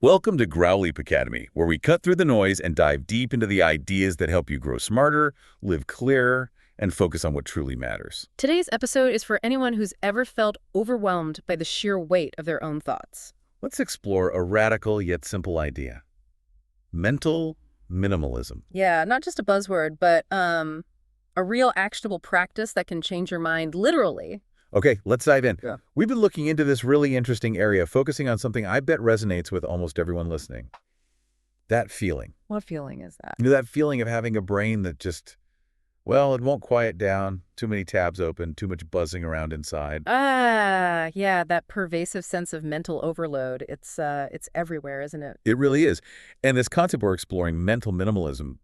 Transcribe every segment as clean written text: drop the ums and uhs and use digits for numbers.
Welcome to Growlleap Academy, where we cut through the noise and dive deep into the ideas that help you grow smarter, live clearer, and focus on what truly matters. Today's episode is for anyone who's ever felt overwhelmed by the sheer weight of their own thoughts. Let's explore a radical yet simple idea. Mental minimalism. Yeah, not just a buzzword, but a real actionable practice that can change your mind literally. Okay, let's dive in. Yeah. We've been looking into this really interesting area, focusing on something I bet resonates with almost everyone listening. That feeling. What feeling is that? You know, that feeling of having a brain that just, well, it won't quiet down, too many tabs open, too much buzzing around inside. Yeah, that pervasive sense of mental overload. It's everywhere, isn't it? It really is. And this concept we're exploring, mental minimalism,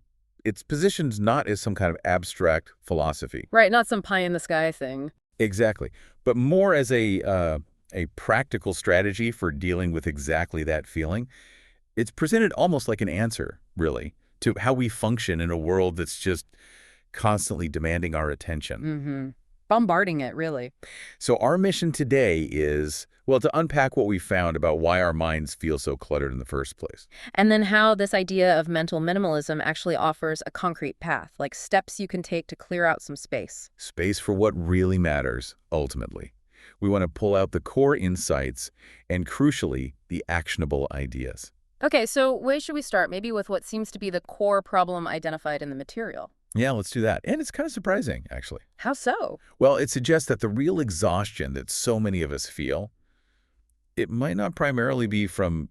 it's positioned not as some kind of abstract philosophy. Right, not some pie-in-the-sky thing. Exactly. But more as a practical strategy for dealing with exactly that feeling. It's presented almost like an answer, really, to how we function in a world that's just constantly demanding our attention. Mm-hmm. Bombarding it, really. So our mission today is, well, to unpack what we found about why our minds feel so cluttered in the first place. And then how this idea of mental minimalism actually offers a concrete path, like steps you can take to clear out some space. Space for what really matters, ultimately. We want to pull out the core insights and, crucially, the actionable ideas. Okay, so where should we start? Maybe with what seems to be the core problem identified in the material. Yeah, let's do that. And it's kind of surprising, actually. How so? Well, it suggests that the real exhaustion that so many of us feel, it might not primarily be from,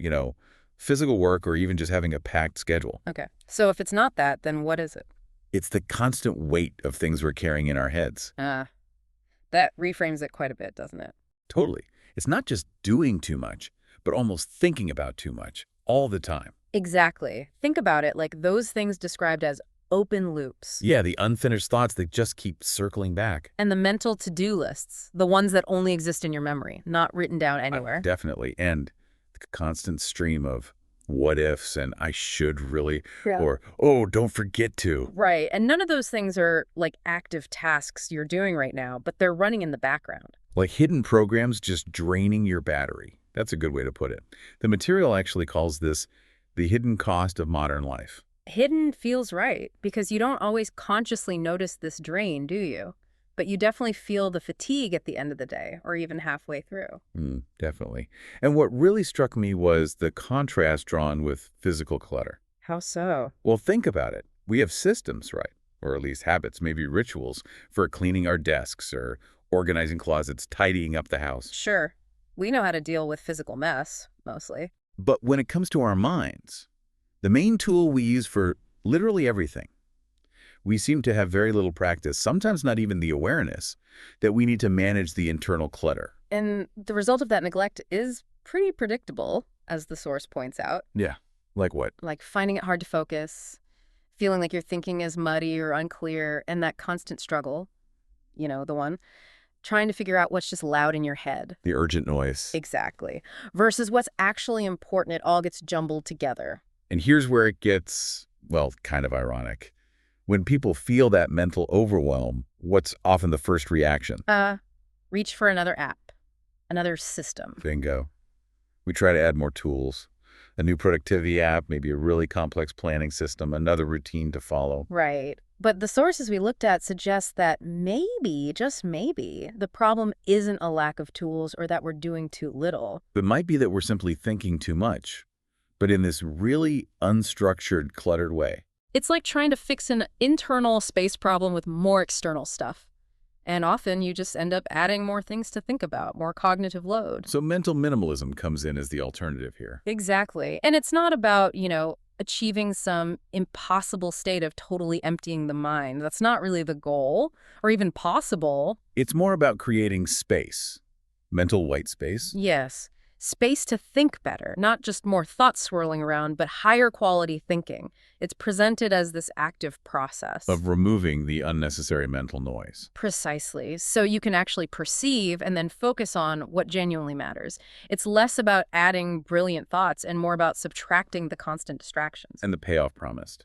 physical work or even just having a packed schedule. Okay, so if it's not that, then what is it? It's the constant weight of things we're carrying in our heads. That reframes it quite a bit, doesn't it? Totally. It's not just doing too much, but almost thinking about too much all the time. Exactly. Think about it like those things described as open loops. Yeah, the unfinished thoughts that just keep circling back. And the mental to-do lists, the ones that only exist in your memory, not written down anywhere. Definitely. And the constant stream of what ifs and I should really, or, oh, don't forget to. Right. And none of those things are like active tasks you're doing right now, but they're running in the background. Like hidden programs just draining your battery. That's a good way to put it. The material actually calls this the hidden cost of modern life. Hidden feels right, because you don't always consciously notice this drain, do you? But you definitely feel the fatigue at the end of the day, or even halfway through. Definitely. And what really struck me was the contrast drawn with physical clutter. How so? Well, think about it. We have systems, right? Or at least habits, maybe rituals, for cleaning our desks or organizing closets, tidying up the house. Sure. We know how to deal with physical mess, mostly. But when it comes to our minds, the main tool we use for literally everything, we seem to have very little practice, sometimes not even the awareness, that we need to manage the internal clutter. And the result of that neglect is pretty predictable, as the source points out. Yeah. Like what? Like finding it hard to focus, feeling like your thinking is muddy or unclear, and that constant struggle, the one, trying to figure out what's just loud in your head. The urgent noise. Exactly. Versus what's actually important. It all gets jumbled together. And here's where it gets, well, kind of ironic. When people feel that mental overwhelm, what's often the first reaction? Reach for another app, another system. Bingo. We try to add more tools. A new productivity app, maybe a really complex planning system, another routine to follow. Right. But the sources we looked at suggest that maybe, just maybe, the problem isn't a lack of tools or that we're doing too little. It might be that we're simply thinking too much, but in this really unstructured, cluttered way. It's like trying to fix an internal space problem with more external stuff. And often you just end up adding more things to think about, more cognitive load. So mental minimalism comes in as the alternative here. Exactly. And it's not about, achieving some impossible state of totally emptying the mind. That's not really the goal, or even possible. It's more about creating space. Mental white space. Yes. Space to think better, not just more thoughts swirling around, but higher quality thinking. It's presented as this active process. Of removing the unnecessary mental noise. Precisely. So you can actually perceive and then focus on what genuinely matters. It's less about adding brilliant thoughts and more about subtracting the constant distractions. And the payoff promised.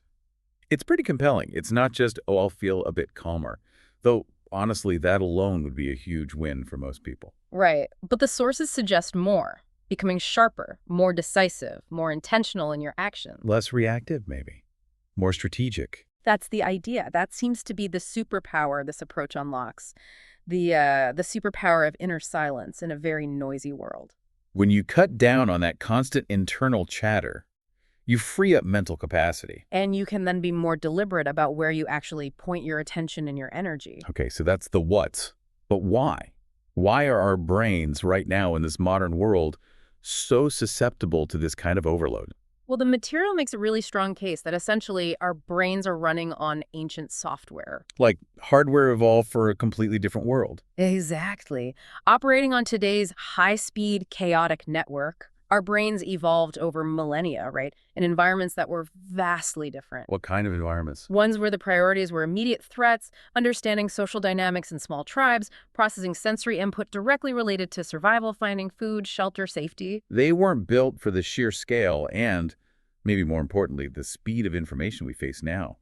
It's pretty compelling. It's not just, oh, I'll feel a bit calmer. Though, honestly, that alone would be a huge win for most people. Right. But the sources suggest more. becoming sharper, more decisive, more intentional in your actions. Less reactive, maybe. More strategic. That's the idea. That seems to be the superpower this approach unlocks. The superpower of inner silence in a very noisy world. When you cut down on that constant internal chatter, you free up mental capacity. And you can then be more deliberate about where you actually point your attention and your energy. Okay, so that's the what. But why? Why are our brains right now in this modern world so susceptible to this kind of overload? Well, the material makes a really strong case that essentially our brains are running on ancient software. Like hardware evolved for a completely different world. Exactly. Operating on today's high-speed, chaotic network, our brains evolved over millennia, right? In environments that were vastly different. What kind of environments? Ones where the priorities were immediate threats, understanding social dynamics in small tribes, processing sensory input directly related to survival, finding food, shelter, safety. They weren't built for the sheer scale and, maybe more importantly, the speed of information we face now.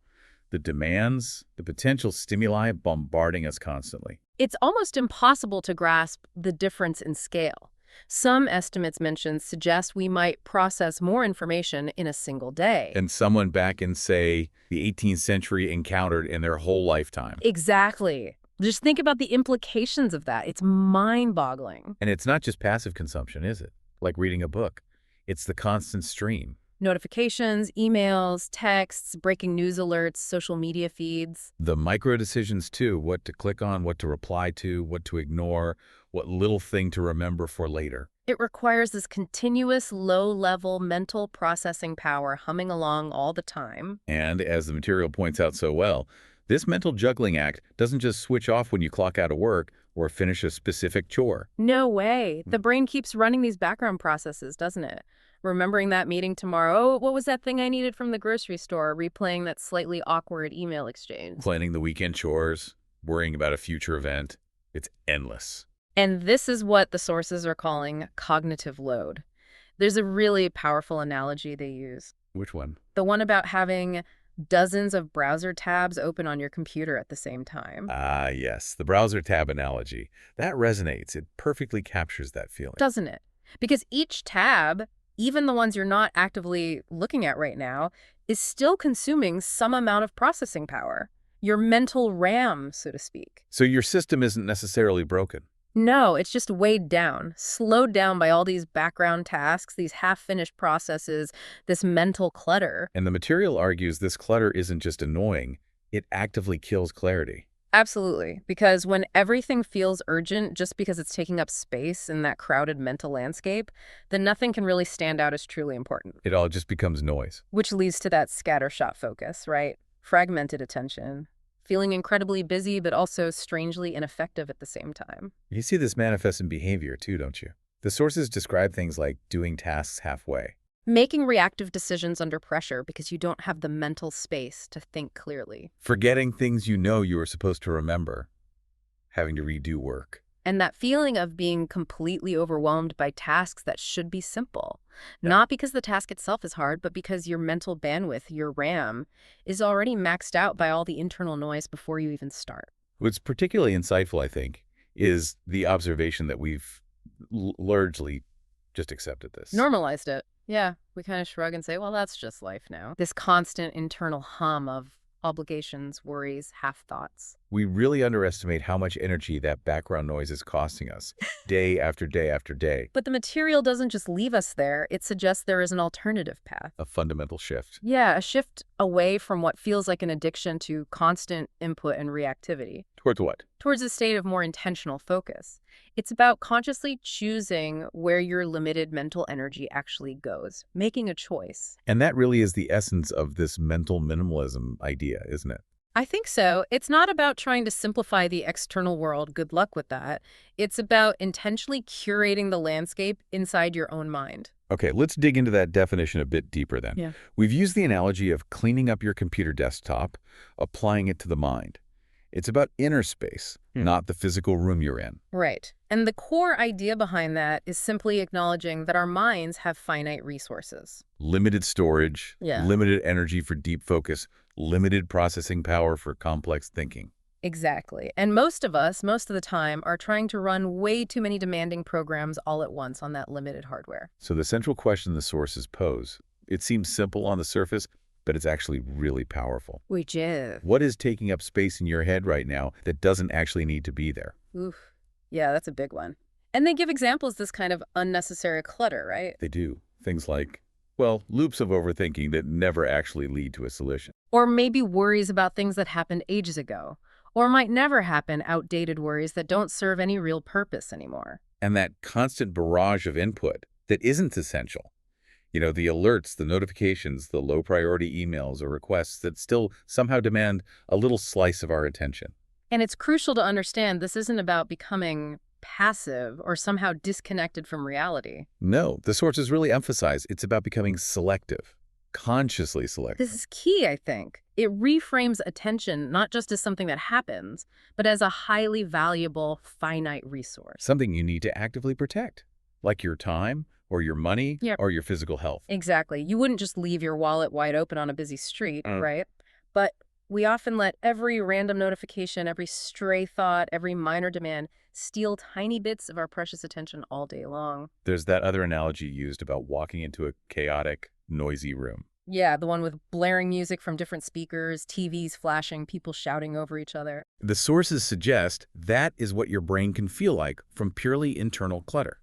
The demands, the potential stimuli bombarding us constantly. It's almost impossible to grasp the difference in scale. Some estimates mentioned suggest we might process more information in a single day. And someone back in, say, the 18th century encountered in their whole lifetime. Exactly. Just think about the implications of that. It's mind-boggling. And it's not just passive consumption, is it? Like reading a book. It's the constant stream. Notifications, emails, texts, breaking news alerts, social media feeds. The micro decisions, too, what to click on, what to reply to, what to ignore, what little thing to remember for later. It requires this continuous low-level mental processing power humming along all the time. And as the material points out so well, this mental juggling act doesn't just switch off when you clock out of work or finish a specific chore. No way. The brain keeps running these background processes, doesn't it? Remembering that meeting tomorrow. Oh, what was that thing I needed from the grocery store? Replaying that slightly awkward email exchange. Planning the weekend chores, worrying about a future event. It's endless. And this is what the sources are calling cognitive load. There's a really powerful analogy they use. Which one? The one about having dozens of browser tabs open on your computer at the same time. Ah, yes, the browser tab analogy. That resonates. It perfectly captures that feeling. Doesn't it? Because each tab, even the ones you're not actively looking at right now, is still consuming some amount of processing power. Your mental RAM, so to speak. So your system isn't necessarily broken. No, it's just weighed down, slowed down by all these background tasks, these half-finished processes, this mental clutter. And the material argues this clutter isn't just annoying, it actively kills clarity. Absolutely, because when everything feels urgent just because it's taking up space in that crowded mental landscape, then nothing can really stand out as truly important. It all just becomes noise. Which leads to that scattershot focus, right? Fragmented attention. Feeling incredibly busy, but also strangely ineffective at the same time. You see this manifest in behavior too, don't you? The sources describe things like doing tasks halfway. Making reactive decisions under pressure because you don't have the mental space to think clearly. Forgetting things you know you were supposed to remember. Having to redo work. And that feeling of being completely overwhelmed by tasks that should be simple. Not because the task itself is hard, but because your mental bandwidth, your RAM, is already maxed out by all the internal noise before you even start. What's particularly insightful, I think, is the observation that we've largely just accepted this. Normalized it. Yeah, we kind of shrug and say, well, that's just life now. This constant internal hum of obligations, worries, half-thoughts. We really underestimate how much energy that background noise is costing us, day after day after day. But the material doesn't just leave us there. It suggests there is an alternative path. A fundamental shift. Yeah, a shift away from what feels like an addiction to constant input and reactivity. Towards what? Towards a state of more intentional focus. It's about consciously choosing where your limited mental energy actually goes, making a choice. And that really is the essence of this mental minimalism idea, isn't it? I think so. It's not about trying to simplify the external world. Good luck with that. It's about intentionally curating the landscape inside your own mind. Okay, let's dig into that definition a bit deeper then. Yeah. We've used the analogy of cleaning up your computer desktop, applying it to the mind. It's about inner space, not the physical room you're in. Right. And the core idea behind that is simply acknowledging that our minds have finite resources. Limited storage, Yeah. limited energy for deep focus, limited processing power for complex thinking. Exactly. And most of us, most of the time, are trying to run way too many demanding programs all at once on that limited hardware. So the central question the sources pose, it seems simple on the surface, but it's actually really powerful. Which is, What is taking up space in your head right now that doesn't actually need to be there? oof. Yeah, that's a big one. And they give examples this kind of unnecessary clutter, right? They do. Things like, well, loops of overthinking that never actually lead to a solution. Or maybe worries about things that happened ages ago, or might never happen, outdated worries that don't serve any real purpose anymore. And that constant barrage of input that isn't essential. You know, the alerts, the notifications, the low-priority emails or requests that still somehow demand a little slice of our attention. And it's crucial to understand this isn't about becoming passive or somehow disconnected from reality. No, the sources really emphasize it's about becoming selective, consciously selective. This is key, I think. It reframes attention not just as something that happens, but as a highly valuable, finite resource. Something you need to actively protect, like your time or your money Yep. or your physical health. Exactly. You wouldn't just leave your wallet wide open on a busy street, right? But we often let every random notification, every stray thought, every minor demand steal tiny bits of our precious attention all day long. There's that other analogy used about walking into a chaotic, noisy room. Yeah, the one with blaring music from different speakers, TVs flashing, people shouting over each other. The sources suggest that is what your brain can feel like from purely internal clutter.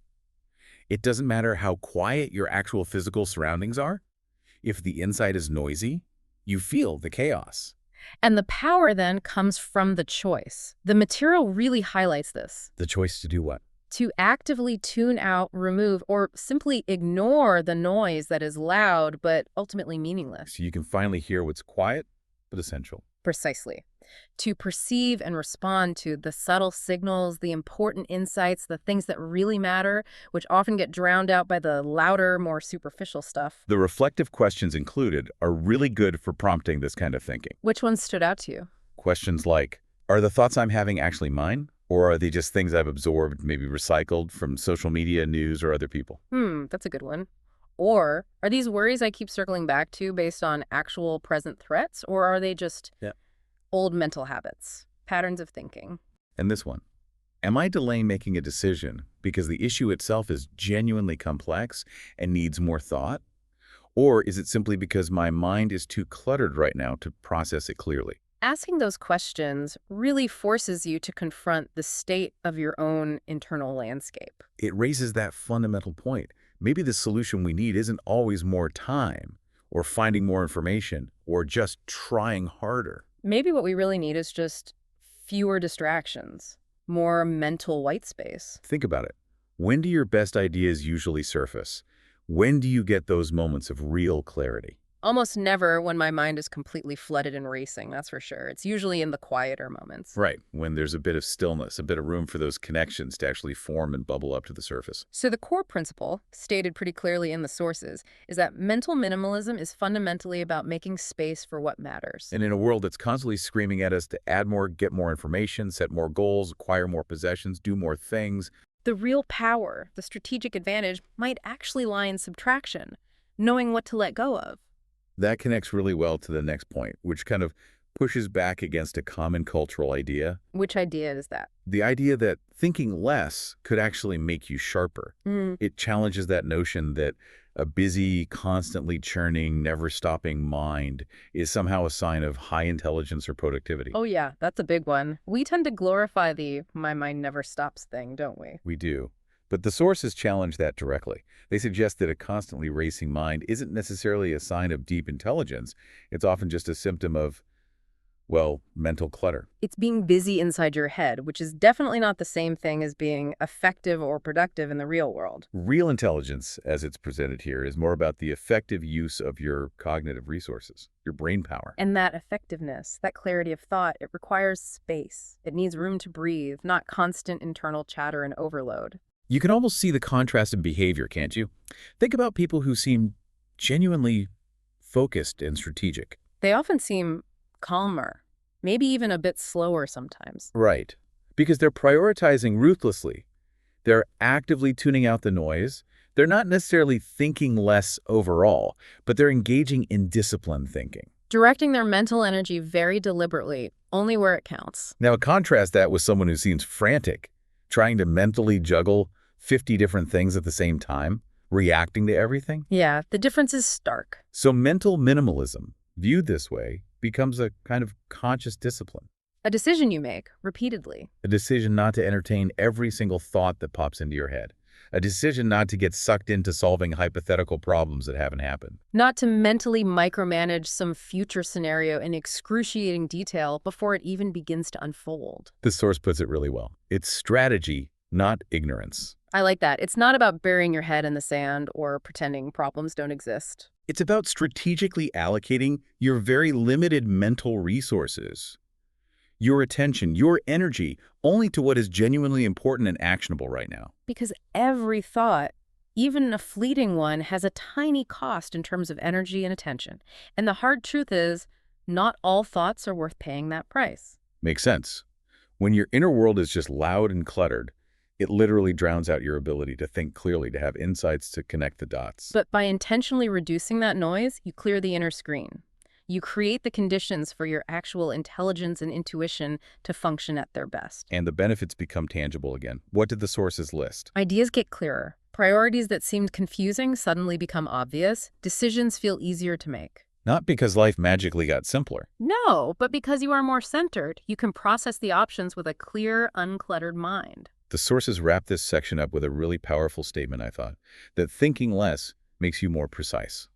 It doesn't matter how quiet your actual physical surroundings are. If the inside is noisy, you feel the chaos. And the power then comes from the choice. The material really highlights this. The choice to do what? To actively tune out, remove, or simply ignore the noise that is loud but ultimately meaningless. So you can finally hear what's quiet but essential. Precisely. To perceive and respond to the subtle signals, the important insights, the things that really matter, which often get drowned out by the louder, more superficial stuff. The reflective questions included are really good for prompting this kind of thinking. Which ones stood out to you? Questions like, are the thoughts I'm having actually mine? Or are they just things I've absorbed, maybe recycled from social media, news, or other people? That's a good one. Or are these worries I keep circling back to based on actual present threats, or are they just old mental habits, patterns of thinking? And this one, am I delaying making a decision because the issue itself is genuinely complex and needs more thought? Or is it simply because my mind is too cluttered right now to process it clearly? Asking those questions really forces you to confront the state of your own internal landscape. It raises that fundamental point. Maybe the solution we need isn't always more time, or finding more information, or just trying harder. Maybe what we really need is just fewer distractions, more mental white space. Think about it. When do your best ideas usually surface? When do you get those moments of real clarity? Almost never when my mind is completely flooded and racing, that's for sure. It's usually in the quieter moments. Right, when there's a bit of stillness, a bit of room for those connections to actually form and bubble up to the surface. So the core principle, stated pretty clearly in the sources, is that mental minimalism is fundamentally about making space for what matters. And in a world that's constantly screaming at us to add more, get more information, set more goals, acquire more possessions, do more things, the real power, the strategic advantage, might actually lie in subtraction, knowing what to let go of. that connects really well to the next point, which kind of pushes back against a common cultural idea. Which idea is that? The idea that thinking less could actually make you sharper. It challenges that notion that a busy, constantly churning, never-stopping mind is somehow a sign of high intelligence or productivity. Oh yeah, that's a big one. We tend to glorify the "my mind never stops" thing, don't we? We do. But the sources challenge that directly. They suggest that a constantly racing mind isn't necessarily a sign of deep intelligence. It's often just a symptom of, well, mental clutter. It's being busy inside your head, which is definitely not the same thing as being effective or productive in the real world. Real intelligence, as it's presented here, is more about the effective use of your cognitive resources, your brain power. And that effectiveness, that clarity of thought, it requires space. It needs room to breathe, not constant internal chatter and overload. You can almost see the contrast in behavior, can't you? Think about people who seem genuinely focused and strategic. They often seem calmer, maybe even a bit slower sometimes. Right. Because they're prioritizing ruthlessly. They're actively tuning out the noise. They're not necessarily thinking less overall, but they're engaging in disciplined thinking. Directing their mental energy very deliberately, only where it counts. Now, contrast that with someone who seems frantic, trying to mentally juggle 50 different things at the same time, reacting to everything. Yeah, the difference is stark. So mental minimalism, viewed this way, becomes a kind of conscious discipline. A decision you make, repeatedly. A decision not to entertain every single thought that pops into your head. A decision not to get sucked into solving hypothetical problems that haven't happened. Not to mentally micromanage some future scenario in excruciating detail before it even begins to unfold. This source puts it really well. It's strategy, not ignorance. I like that. It's not about burying your head in the sand or pretending problems don't exist. It's about strategically allocating your very limited mental resources, your attention, your energy, only to what is genuinely important and actionable right now. Because every thought, even a fleeting one, has a tiny cost in terms of energy and attention. And the hard truth is, not all thoughts are worth paying that price. Makes sense. When your inner world is just loud and cluttered, it literally drowns out your ability to think clearly, to have insights, to connect the dots. But by intentionally reducing that noise, you clear the inner screen. You create the conditions for your actual intelligence and intuition to function at their best. And the benefits become tangible again. What did the sources list? Ideas get clearer. Priorities that seemed confusing suddenly become obvious. Decisions feel easier to make. Not because life magically got simpler. No, but because you are more centered. You can process the options with a clear, uncluttered mind. The sources wrap this section up with a really powerful statement, I thought, that thinking less makes you more precise.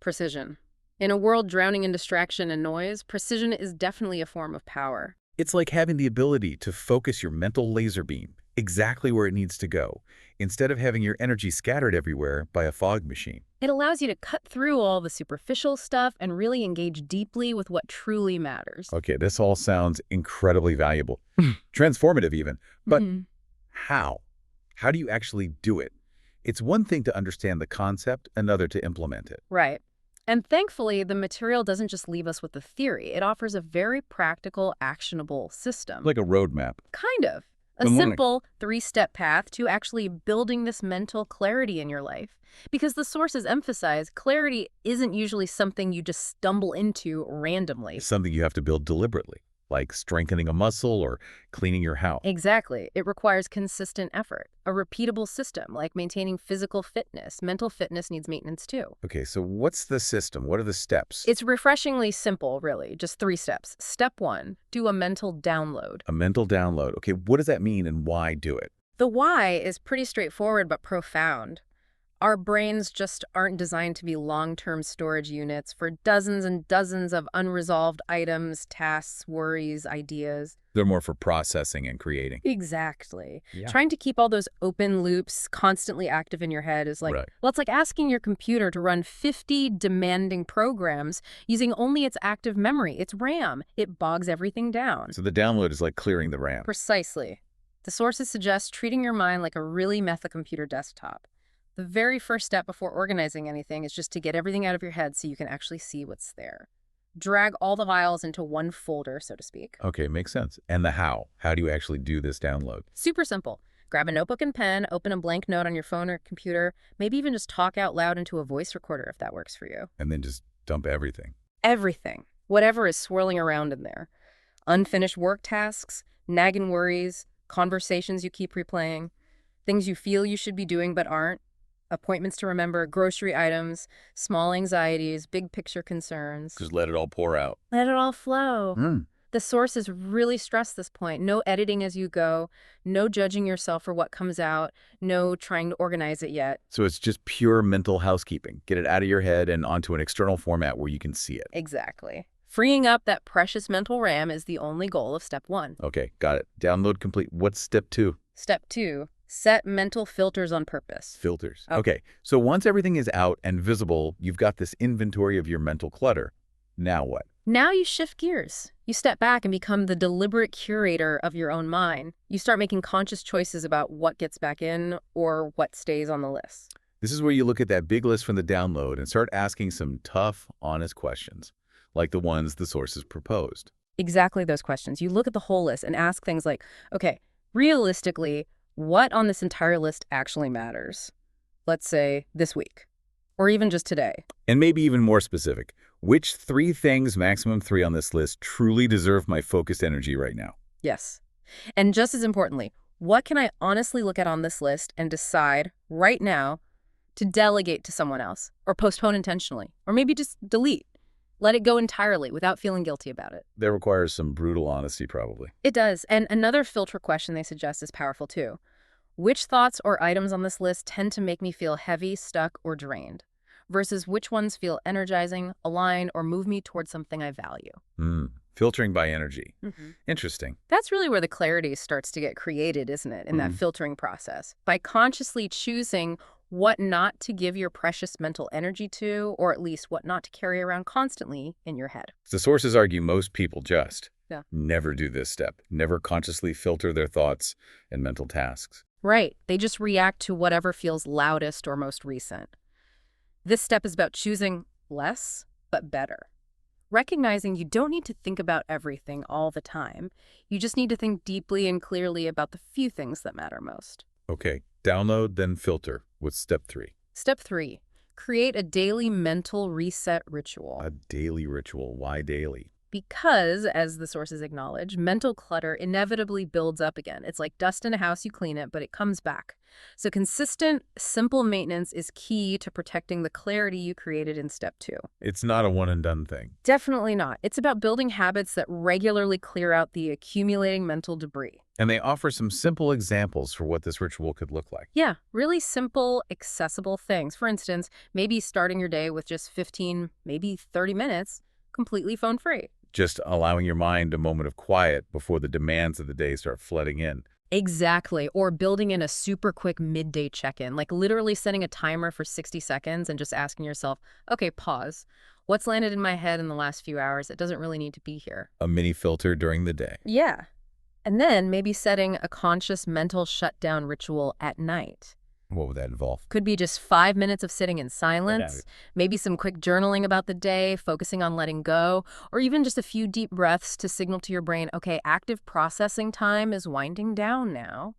Precision. In a world drowning in distraction and noise, precision is definitely a form of power. It's like having the ability to focus your mental laser beam exactly where it needs to go, instead of having your energy scattered everywhere by a fog machine. It allows you to cut through all the superficial stuff and really engage deeply with what truly matters. Okay, this all sounds incredibly valuable, transformative even. But how? How do you actually do it? It's one thing to understand the concept, another to implement it. Right. And thankfully, the material doesn't just leave us with the theory. It offers a very practical, actionable system. Like a roadmap. Kind of. A simple 3-step path to actually building this mental clarity in your life. Because the sources emphasize clarity isn't usually something you just stumble into randomly. It's something you have to build deliberately, like strengthening a muscle or cleaning your house. Exactly. It requires consistent effort, a repeatable system, like maintaining physical fitness. Mental fitness needs maintenance too. Okay, so what's the system? What are the steps? It's refreshingly simple, really. Just 3 steps. Step 1, do a mental download. A mental download. Okay, what does that mean and why do it? The why is pretty straightforward but profound. Our brains just aren't designed to be long-term storage units for dozens and dozens of unresolved items, tasks, worries, ideas. They're more for processing and creating. Exactly. Yeah. Trying to keep all those open loops constantly active in your head is like, well, it's like asking your computer to run 50 demanding programs using only its active memory, its RAM. It bogs everything down. So the download is like clearing the RAM. Precisely. The sources suggest treating your mind like a really meta-computer desktop. The very first step before organizing anything is just to get everything out of your head so you can actually see what's there. Drag all the files into one folder, so to speak. Okay, makes sense. And the how? How do you actually do this download? Super simple. Grab a notebook and pen, open a blank note on your phone or computer, maybe even just talk out loud into a voice recorder if that works for you. And then just dump everything. Everything. Whatever is swirling around in there. Unfinished work tasks, nagging worries, conversations you keep replaying, things you feel you should be doing but aren't, appointments to remember, grocery items, small anxieties, big picture concerns. Just let it all pour out. Let it all flow. The sources really stress this point. No editing as you go, no judging yourself for what comes out, no trying to organize it yet. So it's just pure mental housekeeping. Get it out of your head and onto an external format where you can see it. Exactly. Freeing up that precious mental RAM is the only goal of step 1. Okay, got it. Download complete. What's step 2? Step 2. Set mental filters on purpose. Filters. Okay, so once everything is out and visible, you've got this inventory of your mental clutter. Now what? Now you shift gears. You step back and become the deliberate curator of your own mind. You start making conscious choices about what gets back in or what stays on the list. This is where you look at that big list from the download and start asking some tough, honest questions, like the ones the sources proposed. Exactly those questions. You look at the whole list and ask things like, okay, realistically, what on this entire list actually matters? Let's say this week. Or even just today. And maybe even more specific, which 3 things, maximum 3 on this list, truly deserve my focused energy right now? Yes. And just as importantly, what can I honestly look at on this list and decide right now to delegate to someone else or postpone intentionally, or maybe just delete? Let it go entirely without feeling guilty about it. That requires some brutal honesty, probably. It does. And another filter question they suggest is powerful too. Which thoughts or items on this list tend to make me feel heavy, stuck, or drained? Versus which ones feel energizing, aligned, or move me towards something I value? Filtering by energy. Mm-hmm. Interesting. That's really where the clarity starts to get created, isn't it, in that filtering process? By consciously choosing what not to give your precious mental energy to, or at least what not to carry around constantly in your head. The sources argue most people just Yeah. never do this step, never consciously filter their thoughts and mental tasks. Right. They just react to whatever feels loudest or most recent. This step is about choosing less, but better. Recognizing you don't need to think about everything all the time. You just need to think deeply and clearly about the few things that matter most. Okay, download, then filter. What's step 3? Step 3, create a daily mental reset ritual. A daily ritual. Why daily? Because, as the sources acknowledge, mental clutter inevitably builds up again. It's like dust in a house, you clean it, but it comes back. So consistent, simple maintenance is key to protecting the clarity you created in step 2. It's not a one-and-done thing. Definitely not. It's about building habits that regularly clear out the accumulating mental debris. And they offer some simple examples for what this ritual could look like. Yeah, really simple, accessible things. For instance, maybe starting your day with just 15, maybe 30 minutes, completely phone-free. Just allowing your mind a moment of quiet before the demands of the day start flooding in. Exactly. Or building in a super quick midday check-in, like literally setting a timer for 60 seconds and just asking yourself, okay, pause. What's landed in my head in the last few hours? It doesn't really need to be here. A mini filter during the day. Yeah. And then maybe setting a conscious mental shutdown ritual at night. What would that involve? Could be just 5 minutes of sitting in silence, maybe some quick journaling about the day, focusing on letting go, or even just a few deep breaths to signal to your brain, okay, active processing time is winding down now.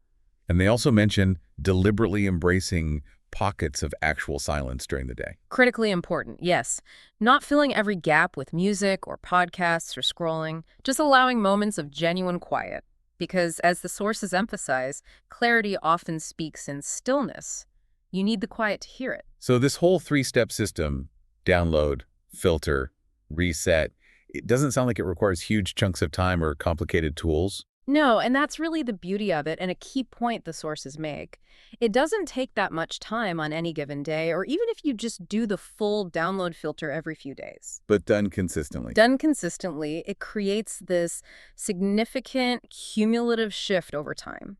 And they also mention deliberately embracing pockets of actual silence during the day. Critically important, yes. Not filling every gap with music or podcasts or scrolling, just allowing moments of genuine quiet. Because, as the sources emphasize, clarity often speaks in stillness. You need the quiet to hear it. So this whole 3-step system, download, filter, reset, it doesn't sound like it requires huge chunks of time or complicated tools. No, and that's really the beauty of it and a key point the sources make. It doesn't take that much time on any given day, or even if you just do the full download filter every few days. But done consistently. Done consistently, it creates this significant cumulative shift over time.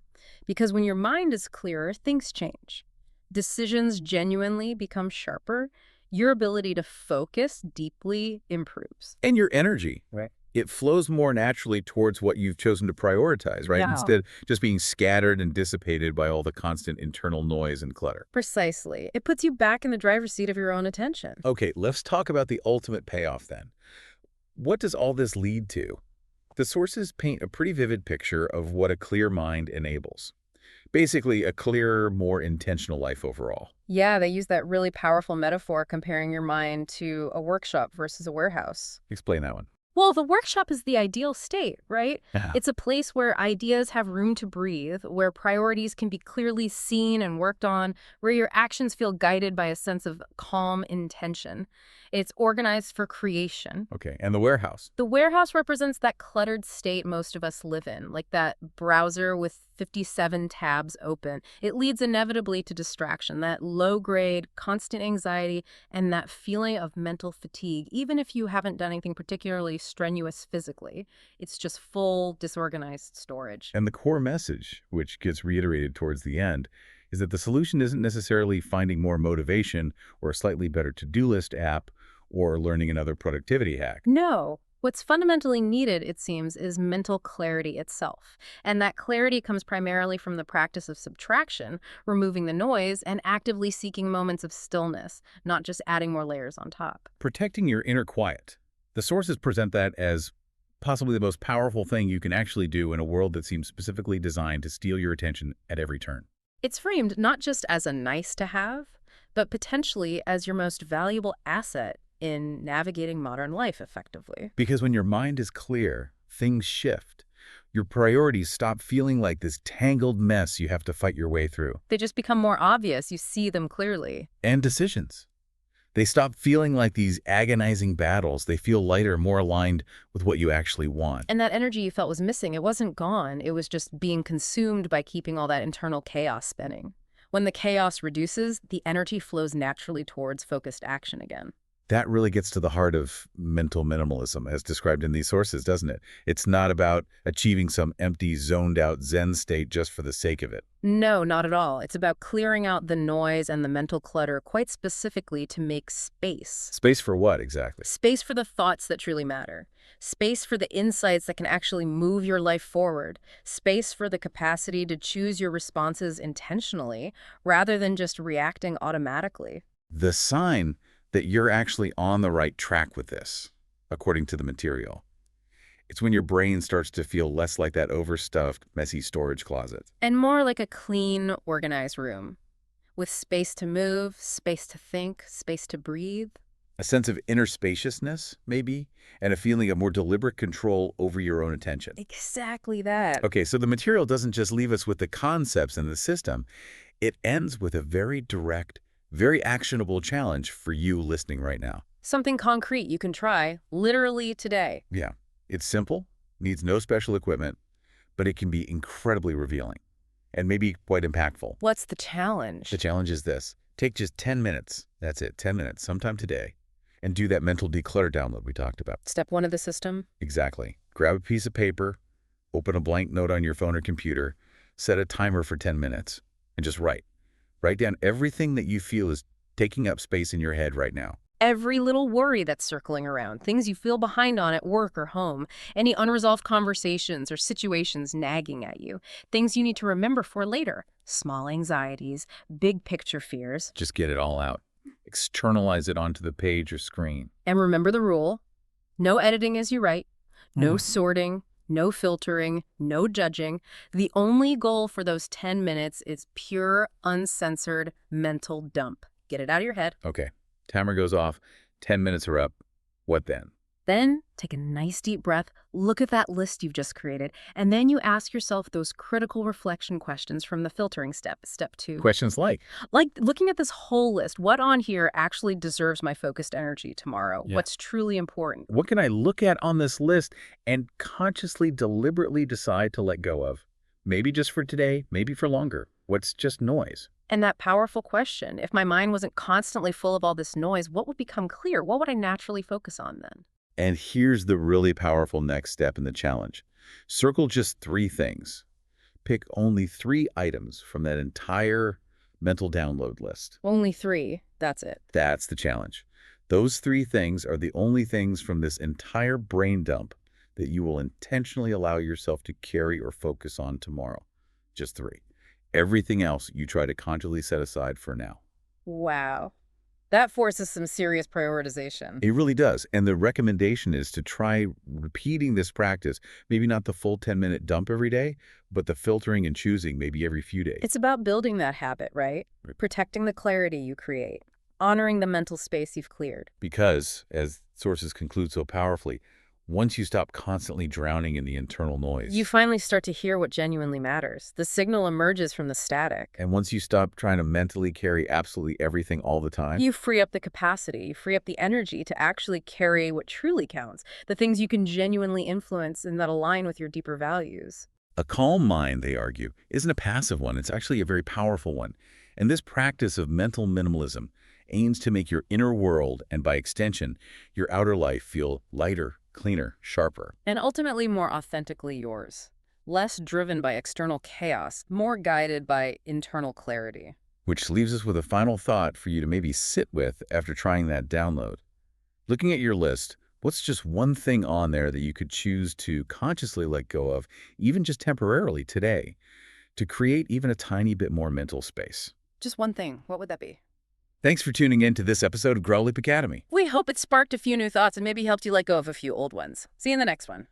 Because when your mind is clearer, things change. Decisions genuinely become sharper. Your ability to focus deeply improves. And your energy. Right. It flows more naturally towards what you've chosen to prioritize, right? Yeah. Instead of just being scattered and dissipated by all the constant internal noise and clutter. Precisely. It puts you back in the driver's seat of your own attention. Okay, let's talk about the ultimate payoff then. What does all this lead to? The sources paint a pretty vivid picture of what a clear mind enables. Basically, a clearer, more intentional life overall. Yeah, they use that really powerful metaphor comparing your mind to a workshop versus a warehouse. Explain that one. Well, the workshop is the ideal state, right? Yeah. It's a place where ideas have room to breathe, where priorities can be clearly seen and worked on, where your actions feel guided by a sense of calm intention. It's organized for creation. Okay, and the warehouse? The warehouse represents that cluttered state most of us live in, like that browser with 57 tabs open. It leads inevitably to distraction, that low-grade, constant anxiety, and that feeling of mental fatigue, even if you haven't done anything particularly strenuous physically. It's just full, disorganized storage. And the core message, which gets reiterated towards the end, is that the solution isn't necessarily finding more motivation or a slightly better to-do list app or learning another productivity hack. No. What's fundamentally needed, it seems, is mental clarity itself. And that clarity comes primarily from the practice of subtraction, removing the noise, and actively seeking moments of stillness, not just adding more layers on top. Protecting your inner quiet. The sources present that as possibly the most powerful thing you can actually do in a world that seems specifically designed to steal your attention at every turn. It's framed not just as a nice to have, but potentially as your most valuable asset in navigating modern life effectively. Because when your mind is clear, things shift. Your priorities stop feeling like this tangled mess you have to fight your way through. They just become more obvious. You see them clearly. And decisions. They stop feeling like these agonizing battles. They feel lighter, more aligned with what you actually want. And that energy you felt was missing, it wasn't gone. It was just being consumed by keeping all that internal chaos spinning. When the chaos reduces, the energy flows naturally towards focused action again. That really gets to the heart of mental minimalism, as described in these sources, doesn't it? It's not about achieving some empty, zoned-out Zen state just for the sake of it. No, not at all. It's about clearing out the noise and the mental clutter quite specifically to make space. Space for what, exactly? Space for the thoughts that truly matter. Space for the insights that can actually move your life forward. Space for the capacity to choose your responses intentionally rather than just reacting automatically. The sign that you're actually on the right track with this, according to the material. It's when your brain starts to feel less like that overstuffed, messy storage closet. And more like a clean, organized room. With space to move, space to think, space to breathe. A sense of inner spaciousness, maybe, and a feeling of more deliberate control over your own attention. Exactly that. Okay, so the material doesn't just leave us with the concepts and the system. It ends with a very direct, very actionable challenge for you listening right now. Something concrete you can try, literally today. Yeah, it's simple, needs no special equipment, but it can be incredibly revealing and maybe quite impactful. What's the challenge? The challenge is this. Take just 10 minutes, that's it, 10 minutes, sometime today, and do that mental declutter download we talked about. Step 1 of the system? Exactly. Grab a piece of paper, open a blank note on your phone or computer, set a timer for 10 minutes, and just write. Write down everything that you feel is taking up space in your head right now. Every little worry that's circling around, things you feel behind on at work or home, any unresolved conversations or situations nagging at you, things you need to remember for later, small anxieties, big picture fears. Just get it all out. Externalize it onto the page or screen. And remember the rule, no editing as you write, no sorting, no filtering, no judging. The only goal for those 10 minutes is pure, uncensored mental dump. Get it out of your head. Okay. Timer goes off. 10 minutes are up. What then? Then take a nice deep breath, look at that list you've just created, and then you ask yourself those critical reflection questions from the filtering step, step 2. Questions like? Like looking at this whole list, what on here actually deserves my focused energy tomorrow? Yeah. What's truly important? What can I look at on this list and consciously, deliberately decide to let go of? Maybe just for today, maybe for longer. What's just noise? And that powerful question, if my mind wasn't constantly full of all this noise, what would become clear? What would I naturally focus on then? And here's the really powerful next step in the challenge. Circle just 3 things. Pick only 3 items from that entire mental download list. Only 3. That's it. That's the challenge. Those 3 things are the only things from this entire brain dump that you will intentionally allow yourself to carry or focus on tomorrow. Just 3. Everything else you try to consciously set aside for now. Wow. That forces some serious prioritization. It really does. And the recommendation is to try repeating this practice, maybe not the full 10-minute dump every day, but the filtering and choosing maybe every few days. It's about building that habit, right? Protecting the clarity you create, honoring the mental space you've cleared. Because, as sources conclude so powerfully, once you stop constantly drowning in the internal noise, You finally start to hear what genuinely matters. The signal emerges from the static. and once you stop trying to mentally carry absolutely everything all the time, You free up the capacity, you free up the energy to actually carry what truly counts, the things you can genuinely influence and that align with your deeper values. a calm mind, they argue, isn't a passive one. It's actually a very powerful one. And this practice of mental minimalism aims to make your inner world, and by extension, your outer life, feel lighter, cleaner, sharper. And ultimately more authentically yours. Less driven by external chaos, more guided by internal clarity. Which leaves us with a final thought for you to maybe sit with after trying that download. Looking at your list, what's just one thing on there that you could choose to consciously let go of, even just temporarily today, to create even a tiny bit more mental space? Just one thing. What would that be? Thanks for tuning in to this episode of Growleap Academy. We hope it sparked a few new thoughts and maybe helped you let go of a few old ones. See you in the next one.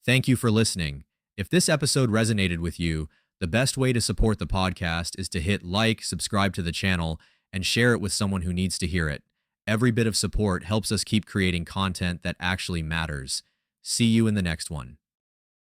Thank you for listening. If this episode resonated with you, the best way to support the podcast is to hit like, subscribe to the channel, and share it with someone who needs to hear it. Every bit of support helps us keep creating content that actually matters. See you in the next one.